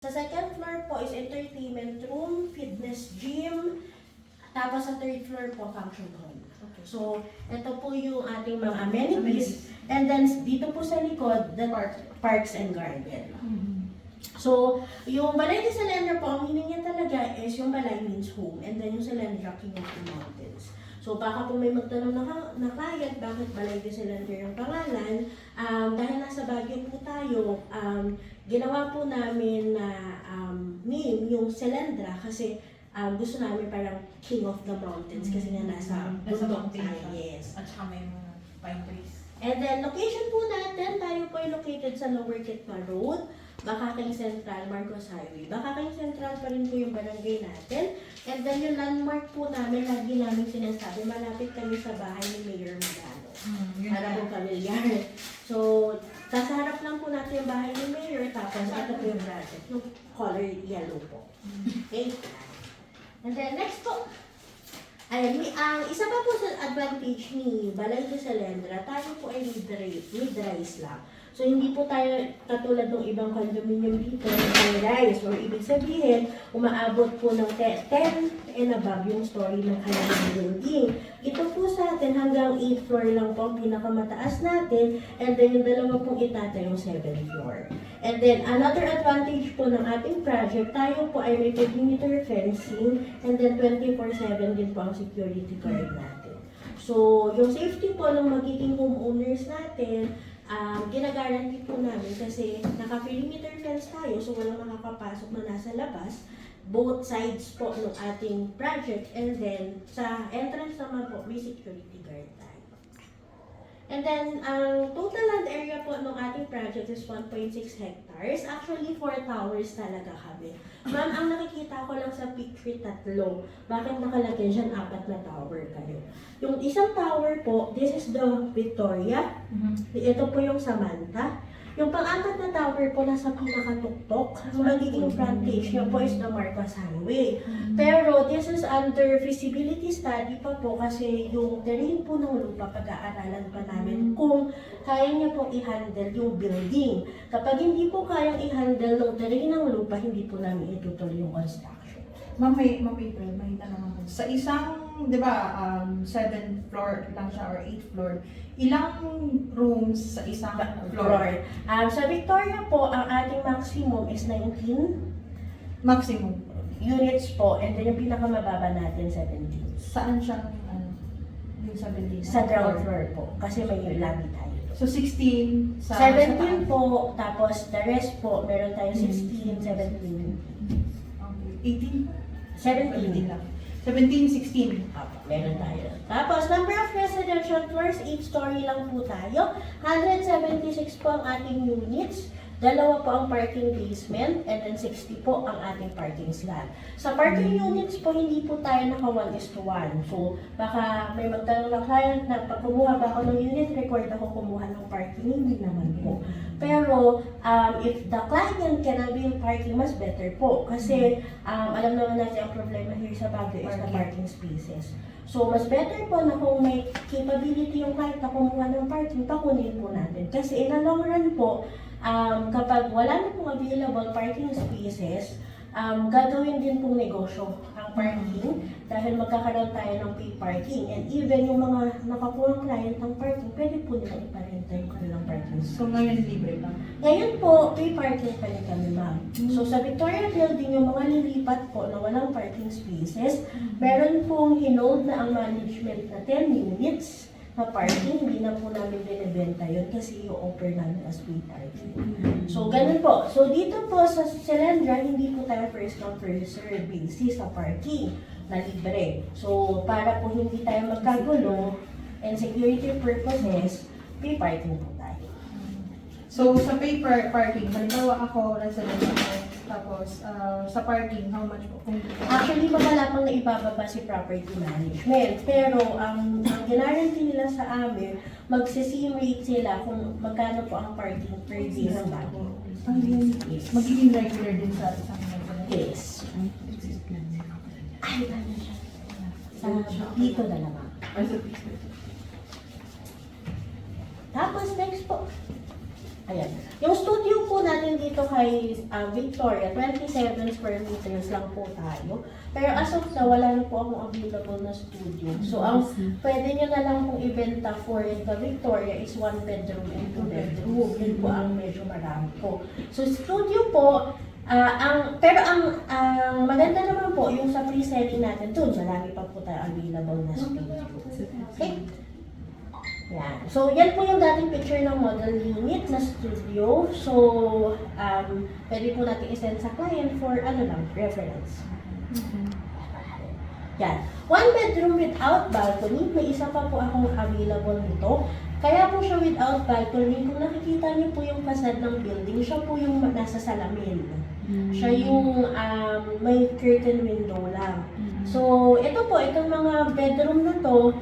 Sa second floor po is entertainment room, fitness gym, tapos sa third floor po, function hall. Okay. So, ito po yung ating mga amenities. And then, dito po sa likod, the parks and garden. So, yung Balay de Salendra po, ang meaning niya talaga is yung Balay means home. And then yung Salendra, King of the Mountains. So, baka po may magtanong na client, bakit Balay de Salendra yung pangalan? Dahil nasa Baguio po tayo, ginawa po namin na name yung Salendra kasi gusto namin parang King of the Mountains kasi nga nasa bundok tayo. Yes. At saka may mga pine trees. And then, location po natin, tayo po ay located sa Lower Kitma Road, Bakaking Central, Marcos Highway. Bakaking Central pa rin po yung barangay natin. And then, yung landmark po namin, lagi namin sinasabi, malapit kami sa bahay ni Mayor Magano. Para po familiar. So, nasa harap lang po natin yung bahay ni Mayor, tapos ito po yung project, yung color yellow po. Okay? And then, next po. Ayan, ang isa pa po sa advantage ni Balay de Salendra, tayo po ay mid-rise lang. So, hindi po tayo katulad ng ibang condominium dito na rise. Or ibig sabihin, umaabot po ng 10 and above yung story ng kanilang building. Ito po sa atin hanggang 8th floor lang po ang pinakamataas natin. And then yung dalawa pong itata yung 7th floor. And then another advantage po ng ating project, tayo po ay may perimeter fencing and then 24/7 din po ang security guard natin. So, yung safety po ng magiging homeowners natin, ginagaranti po namin kasi naka-perimeter fence tayo so walang makakapasok na nasa labas. Both sides po ng ating project and then sa entrance naman po may security guard tayo. And then, ang total land area po ng ating project is 1.6 hectares. Actually, 4 towers talaga kami. Ma'am, ang nakikita ko lang sa picture tatlo. Bakit nakalagay dyan 4 na tower kayo? Yung isang tower po, this is the Victoria. Ito po yung Samantha. Yung pang-apat na tower po nasa pinakatuktok. Ang magiging frontage niya po is the Marcos Highway. Pero this is under feasibility study pa po kasi yung terrain po ng lupa pag-aaralan pa namin kung kaya niya pong i-handle yung building. Kapag hindi po kayang i-handle ng terrain ng lupa, hindi po namin itutuloy yung construction. Ma'am, may tanong ako. Sa isang, di ba, 7th floor lang siya or 8th floor, ilang rooms sa isang floor? Sa Victoria po, ang ating maximum is 19 Maximum. units po, and then yung pinakamababa natin 17. Saan siya, yung 17? Sa ground floor po, kasi may lobby tayo. So, 16 sa 17 po, tapos the rest po, meron tayo 16, 17. 18? 17 lang. 17, 16. Meron tayo. Tapos, number of residential floors, 8-story lang po tayo. 176 po ang ating units. 2 po ang parking basement, and then 60 po ang ating parking slot. Sa parking units po, hindi po tayo naka 1:1. So, baka may magtanong na client na pag kumuha ba ako ng unit, required ako kumuha ng parking. Hindi naman po. Pero, if the client can avail parking, mas better po. Kasi, alam naman natin ang problema here sa Baguio is the parking spaces. So, mas better po na kung may capability yung client na kumuha ng parking, pakunin po natin. Kasi in the long run po, kapag wala na pong available parking spaces, gagawin din pong negosyo ang parking dahil magkakaroon tayo ng pay parking. And even yung mga nakakuha client ng parking, pwede po nilang iparenta yung kanilang parking. So, ngayon libre lang? Ngayon po, pay parking pa rin kami, ma'am. So, sa Victoria Building, yung mga lilipat po na walang parking spaces, meron pong hinold na ang management na 10 units na parking, hindi na po namin binibenta yun kasi i-offer namin as free parking. So, ganun po. So, dito po sa Salendra, hindi po tayo first come first serve basis sa parking na libre. So, para po hindi tayo magkagulo and security purposes, free parking po tayo. So, sa pay parking, halimbawa ako, resident ako, tapos sa parking, how much po? Actually, wala pang naibababa si property management. Pero, ang guarantee nila sa amin, magsi-same rate sila kung magkano po ang parking per day ng bago. Magiging regular din sa isang resident? Yes. Ay, ano siya? Dito na naman. Tapos, next po. Ayan. Yung studio po natin dito kay Victoria, 27 square meters lang po tayo. Pero as of now, wala na po akong available na studio. So, ang pwede nyo na lang pong ibenta for the Victoria is 1 bedroom and 2 bedroom. Yun po ang medyo marami po. So, studio po, pero ang maganda naman po, yung sa pre-selling natin, doon marami pa po tayo available na studio. Okay? Yan. So, yan po yung dating picture ng model unit na studio. So, pwede po natin isend sa client for reference. Yan. 1 bedroom without balcony. May isa pa po akong available nito. Kaya po siya without balcony. Kung nakikita niyo po yung facade ng building, siya po yung nasa salamin. Siya yung may curtain window lang. So, ito po, itong mga bedroom na to,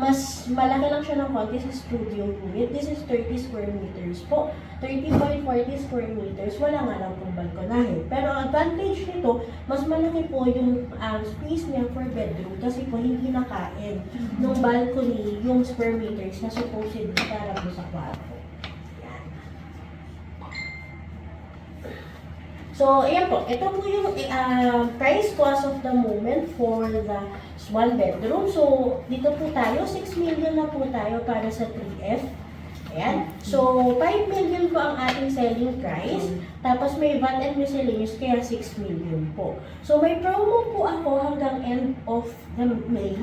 mas malaki lang siya ng konti sa studio unit. This is 30 square meters po. 30.40 square meters. Wala nga lang pong balkonahe. Pero ang advantage nito, mas malaki po yung space niya for bedroom kasi po hindi nakain ng balcony yung square meters na supposedly para po sa kwarto. Yan. So, ayan po. Ito po yung price ko as of the moment for the 1 bedroom. So, dito po tayo. 6 million na po tayo para sa 3F. Ayan. So, 5 million po ang ating selling price. Tapos may VAT and miscellaneous, kaya 6 million po. So, may promo po ako hanggang end of the May.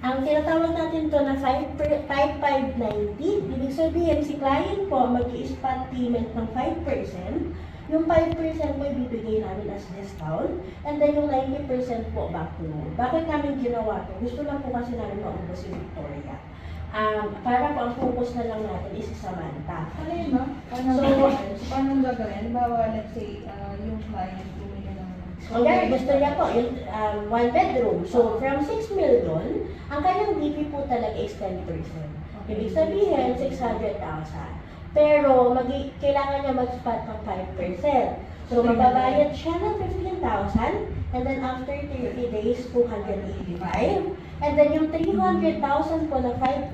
Ang tinatawag natin to na 5,590. Ibig sabihin, si client po mag-i-spot payment ng 5%. Yung 5% po ibibigay namin as discount, and then yung 90% po back to loan. Bakit namin ginawa to? Gusto lang po kasi namin maubos si Victoria. Para po ang focus na lang natin is sa Samantha. Ano yun, ma'am? Paano gagawin? Halimbawa, let's say, yung client bumili ng... Okay, gusto niya po yung 1 bedroom. So, from 6 million, ang kanyang DP po talaga is 10%. Ibig sabihin, 600,000. Pero, kailangan niya mag-spot ng 5%. So, magbabayad siya ng 15,000, and then after 30 days, 285. And then yung 300,000 po na 5%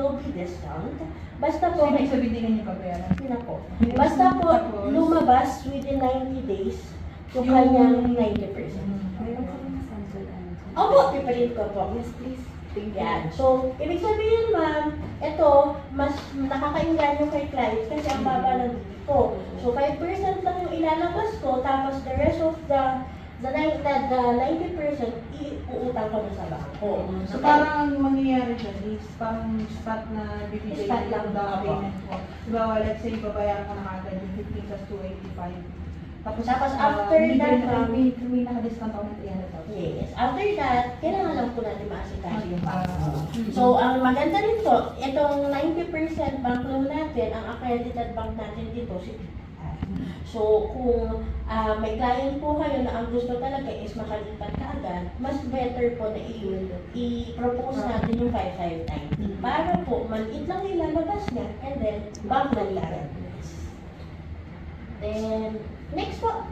will be discount. Basta po, Ibig sabihin din niyo pabayaran. yun na po. Basta po, lumabas within 90 days, yung kanyang 90%. Mayroon ka rin sample ano? Opo, pipalit ko po. Yes, please. Yan. So, ibig sabihin ma'am, ito, mas nakakainganyo kay client kasi ang baba ng dito. So, 5% lang yung ilalabas ko, tapos the rest of the 90%, iuutang ko na sa bangko. So, parang mangyayari dyan is parang spot na bibigay Spot lang yung down ako. payment ko. Diba, let's say, babayaran ko na kagad yung 15 plus 285. Tapos after that, may naka-discount ako ng 300,000. Yes. After that, kailangan lang po natin maasikaso yung bangko. So, ang maganda rin po, itong 90% bank loan natin, ang accredited bank natin dito, si So, kung may client po kayo na ang gusto talaga is makalipat ka agad, mas better po na i-propose natin yung 5590 para po maliit lang ilalabas niya and then bank na agad. Then, next po,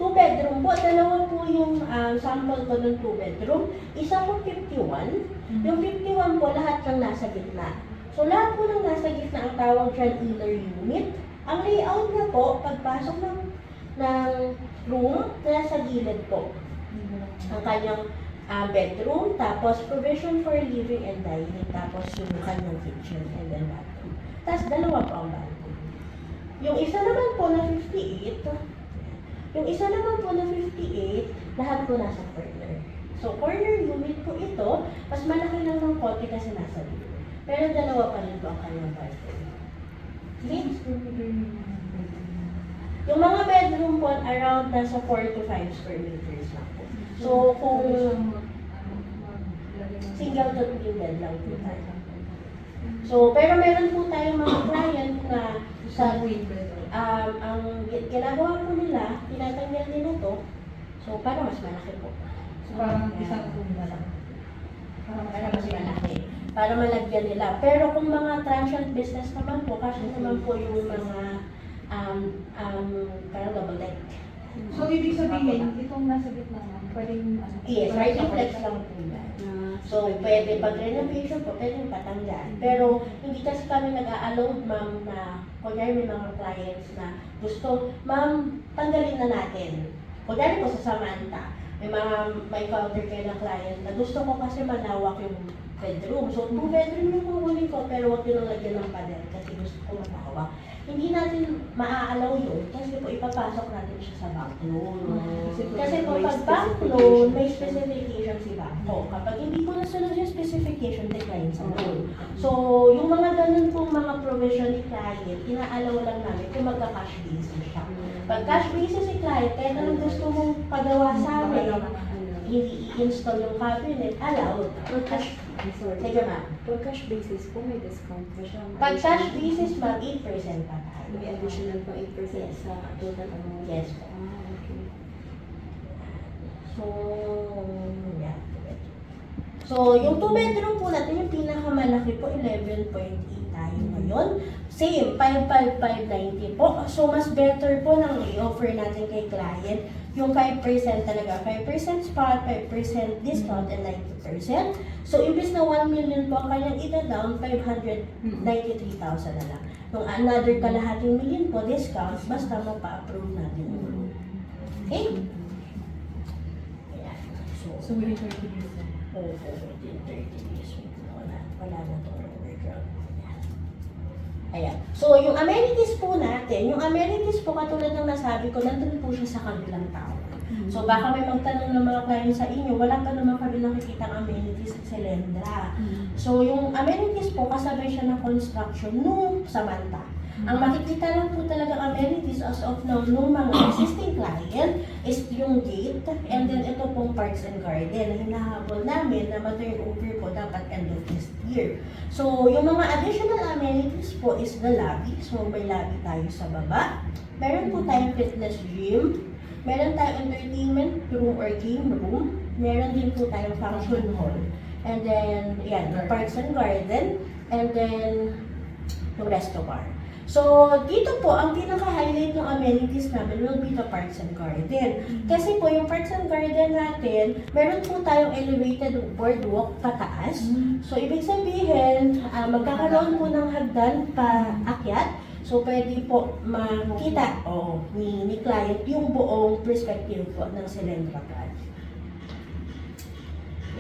2 bedroom po. Dalawa po yung sample ko ng 2 bedroom. Isa po 51. Yung 51 po, lahat ng nasa gitna. So, lahat po ng nasa gitna ang tawag dyan inner unit. Ang layout na po, pagpasok ng room, nasa gilid po. Ang kanyang bedroom, tapos provision for living and dining, tapos yung kanyang kitchen and then bathroom. Tapos dalawa po ang bathroom. Yung isa naman po na 58, lahat po nasa corner. So, corner unit po ito, mas malaki lang ng konti kasi nasa gilid. Pero dalawa pa rin po ang kanyang bathroom. Okay? Yung mga bedroom po, around nasa 4 to 5 square meters lang po. So, kung single to twin bed lang po tayo. So, pero meron po tayong mga client na sa ang ginagawa po nila, tinatanggal nila to, so para mas malaki po. So, parang isang room na lang. Para mas malaki. Para malagyan nila. Pero kung mga transient business naman po, kasi naman po yung mga parang double deck. So, ibig sabihin, itong nasa gitna na, pwedeng Yes, right flex lang po yan. So, pwede pag renovation po, pwede patanggal. Pero, hindi kasi kami nag-a-allow, ma'am, na kunyari may mga clients na gusto, ma'am, tanggalin na natin. Kunyari po sa Samantha, may counter kayo na client na gusto ko kasi malawak yung bedroom. So, 2 bedroom yung kukunin ko, pero huwag yun ang lagyan ng pader kasi gusto ko malawak. Hindi natin maa-allow yun kasi po ipapasok natin siya sa bank loan. Kasi po pag bank loan, may specification si banko. Kapag hindi po nasunod yung specification, decline sa loan. So, yung mga ganun pong mga provision ni client, ina-allow lang namin kung magka-cash basis siya. Pag cash basis si client, kahit anong gusto mong pagawa sa amin, hindi i-install yung cabinet, allowed. Sige ma'am. Pag cash basis po, may discount pa siya. Pag cash basis ma'am, 8% pa tayo. May additional pa 8% sa total amount. Yes po. Okay. So, yeah. So, yung 2 bedroom po natin, yung pinakamalaki po, 11.8 tayo ngayon. Same, 55590 po. So, mas better po nang i-offer natin kay client yung 5% talaga. 5% spot, 5% discount, and 90%. So, imbis na 1 million po ang kanyang ita-down, 593,000 na lang. Yung another kalahating million po, discount, basta mapa-approve natin yung loan. Okay? Ayan. So, within 30 days. Oo, within 30 days. Wala na itong overground. Ayan. So, yung amenities po natin, yung amenities po katulad ng nasabi ko, nandun po siya sa kabilang tao. So, baka may magtanong ng mga client sa inyo, wala pa naman kami nakikita ang amenities sa Selendra. So, yung amenities po, kasabay siya ng construction nung Samantha. Ang makikita lang po talaga amenities as of now nung mga existing client is yung gate and then ito pong parks and garden na hinahabol namin na ma-turn over po dapat end of this year. So, yung mga additional amenities po is the lobby. So, may lobby tayo sa baba. Meron po tayong fitness gym. Meron tayong entertainment room or game room. Meron din po tayong function hall. And then, yan, parks and garden. And then, yung resto bar. So, dito po, ang pinaka-highlight ng amenities namin will be the parks and garden. Kasi po, yung parks and garden natin, meron po tayong elevated boardwalk pataas. So, ibig sabihin, magkakaroon po ng hagdan paakyat. So, pwede po makita ni client yung buong perspective po ng Selendra project.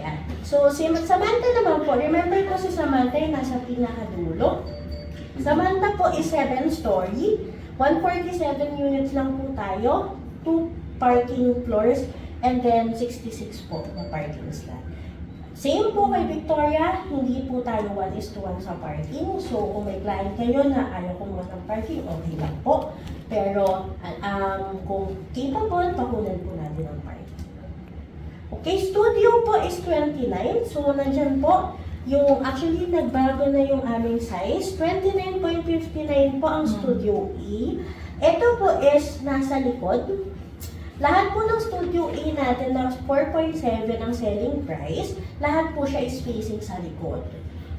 Yan. So, si Samantha naman po, remember ko si Samantha yung nasa pinakadulo. Samantha po is 7-story, 147 units lang po tayo, 2 parking floors, and then 66 po na parking slot. Same po kay Victoria, hindi po tayo 1:1 sa parking. So, kung may client kayo na ayaw kumuha ng parking, okay lang po. Pero, kung capable, pakunan po natin ang parking. Okay, studio po is 29. So, nandyan po, actually, nagbago na yung aming size. 29.59 po ang Studio E. Ito po is nasa likod. Lahat po ng Studio A natin na 4.7 ang selling price, lahat po siya is facing sa likod.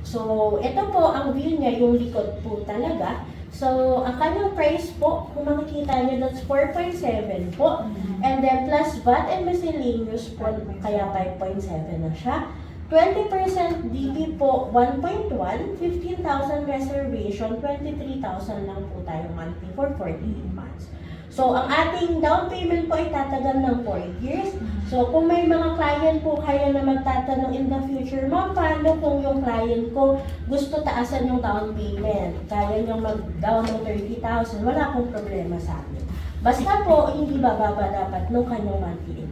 So, ito po ang view niya, yung likod po talaga. So, ang kanyang price po, kung makikita niyo, that's 4.7 po. And then, plus VAT and miscellaneous po, kaya 5.7 na siya. 20% DB po, 1.1, 15,000 reservation, 23,000 lang po tayo monthly for 48 months. So, ang ating down payment po ay tatagal ng 4 years. So, kung may mga client po kayo na magtatanong in the future, ma'am, paano kung yung client ko gusto taasan yung down payment? Kaya niyang mag-down ng 30,000, wala pong problema sa amin. Basta po, hindi bababa dapat nung kanyang monthly.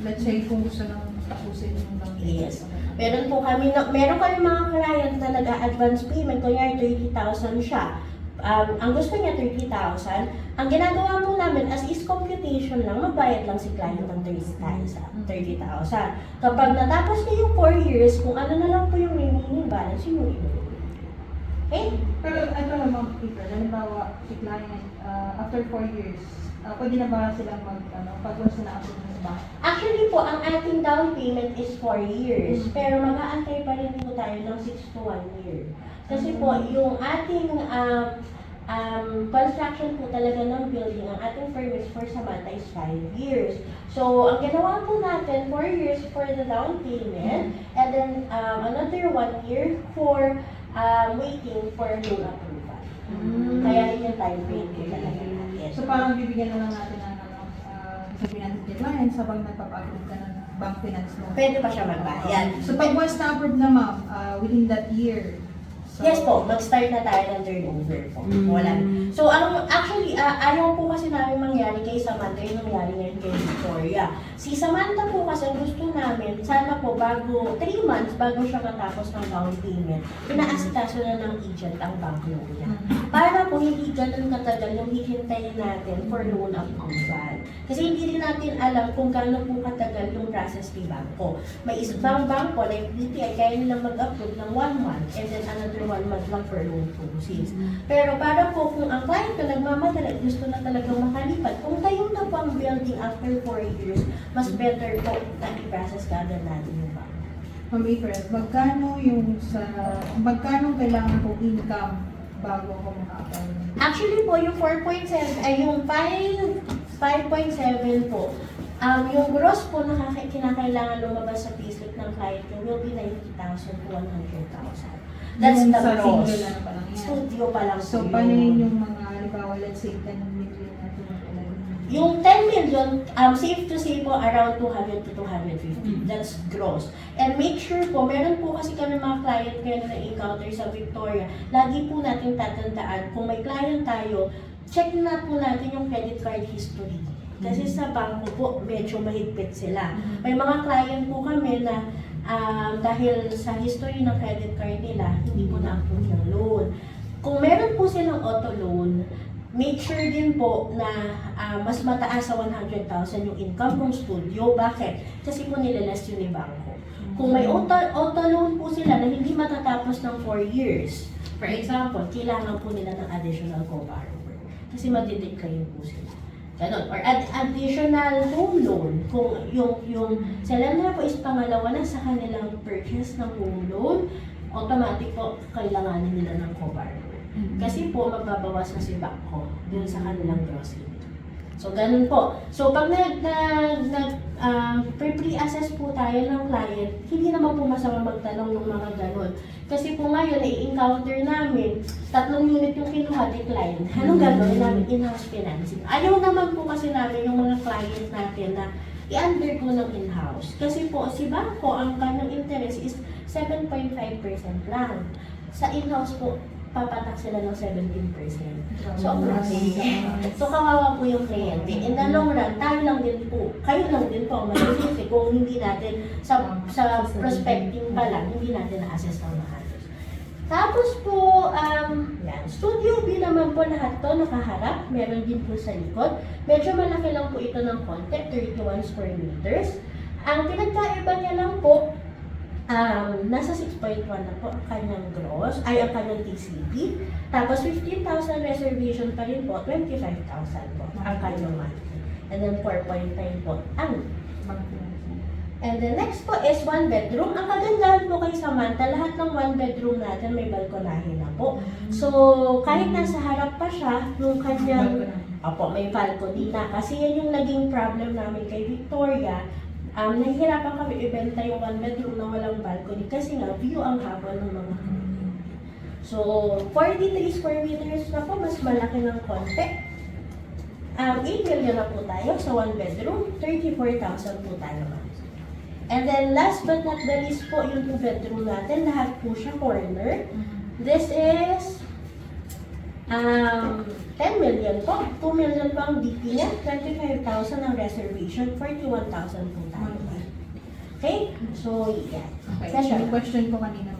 Let's say kung gusto nang tapusin yung down payment. Yes. Meron kami mga client na nag-advance payment, kunyari 30,000 siya. Ang gusto niya 30,000, ang ginagawa po namin as is computation lang, magbayad lang si client ng 30,000. Kapag natapos niya yung 4 years, kung ano na lang po yung remaining balance, yun yung ibigay. Okay? Pero ito naman, Peter, halimbawa, si client, after 4 years, pwede na ba silang pag once na approve ng bank? Actually po, ang ating down payment is 4 years, pero mag-aantay pa rin po tayo ng 6 to 1 year. Kasi po, yung ating construction po talaga ng building, ang ating permits for Samantha is 5 years. So, ang ginawa po natin, 4 years for the down payment, and then another 1 year for waiting for loan approval. Kaya rin yung time frame po talaga natin. So parang bibigyan na lang natin ng sabihin natin deadline habang nagpapa-approve ka ng bank finance loan. Pwede pa siya magbayad. So pag once na-approve na ma'am, within that year, so, Yes po, mag-start na tayo ng turnover po. Wala. So, actually, ayaw po kasi namin mangyari kay Samantha yung nangyari ngayon kay Victoria. Si Samantha po kasi gusto namin, sana po bago 3 months, bago siya matapos ng down payment, inaasikaso na ng agent ang bank loan niya. Para po hindi ganun katagal yung hihintayin natin for loan approval. Kasi hindi rin natin alam kung gaano po katagal yung process ni banko. May isang banko, like BPI, kaya nilang mag-approve ng 1 month and then another 1 month lang for loan process. Pero para po kung ang client na nagmamadali, gusto na talagang makalipat, kung tayo na po ang building after 4 years, mas better po na i-process ka agad natin yung banko. Ma'am April, magkano kailangan kong income bago ako maka-apply? Actually po, yung 4.7, ay yung 5.7 po, yung gross po na kinakailangan lumabas sa payslip ng client nyo will be 90,000 to 100,000. That's Yung the sa gross. single na pa lang yan. Studio pa lang So po paano yun. yun yung mga, halimbawa, let's say 10 million na tinatala? Yung 10 million, safe to say po, around 200 to 250. That's gross. And make sure po, meron po kasi kami mga client ngayon na encounter sa Victoria. Lagi po natin tatandaan, kung may client tayo, check na po natin yung credit card history. Kasi sa bangko po, medyo mahigpit sila. May mga client po kami na dahil sa history ng credit card nila, hindi po na-approve yung loan. Kung meron po silang auto loan, make sure din po na mas mataas sa 100,000 yung income ng studio. Bakit? Kasi po nilaless yun ni bangko. Kung may auto loan po sila na hindi matatapos ng 4 years, for example, kailangan po nila ng additional co-borrower. Kasi madidecline po sila. Ganon. Or additional home loan. Kung yung seller po is pangalawa na sa kanilang purchase ng home loan, automatic po kailanganin nila ng co-borrower. Kasi po magbabawas na si bangko dun sa kanilang gross limit. So, ganun po. So, pag pre-assess po tayo ng client, hindi naman po masama magtanong ng mga ganun. Kasi po ngayon, i-encounter namin, 3 unit yung kinuha, decline. Anong gagawin namin? In-house financing. Ayaw naman po kasi namin yung mga client natin na i-undergo ng in-house. Kasi po, si bangko, ang kanyang interest is 7.5% lang. Sa in-house po, papatak sila ng 17%. So, so kawawa po yung kliyente. In the long run, tayo lang din po, kayo lang din po, masisisi kung hindi natin, sa prospecting pa lang, hindi natin na-assess ng maayos. Tapos po, yan, Studio B naman po lahat to nakaharap, meron din po sa likod. Medyo malaki lang po ito ng konti, 31 square meters. Ang pinagkaiba niya lang po, nasa 6.1 na po ang kanyang gross, ay ang kanyang TCP. Tapos 15,000 reservation pa rin po, 25,000 po ang kanyang monthly. And then 4.9 po ang bank finance. And the next po is 1 bedroom. Ang kagandahan po kay Samantha, lahat ng 1 bedroom natin may balkonahe na po. So, kahit nasa harap pa siya, yung kanyang, may balcony na. Kasi yan yung naging problem namin kay Victoria. Nahihirapan kami ibenta yung 1 bedroom na walang balcony kasi nga view ang haba ng mga So, 43 square meters na po, mas malaki ng konti. 8 million na po tayo sa 1 bedroom, 34,000 po tayo man. And then last but not the least po, yung 2 bedroom natin, lahat po siya corner. This is 10 million po. 2 million po ang DP niya, 25,000 ang reservation, 41,000 po tayo. Okay? So, yeah. Okay, Session. yung question ko kanina.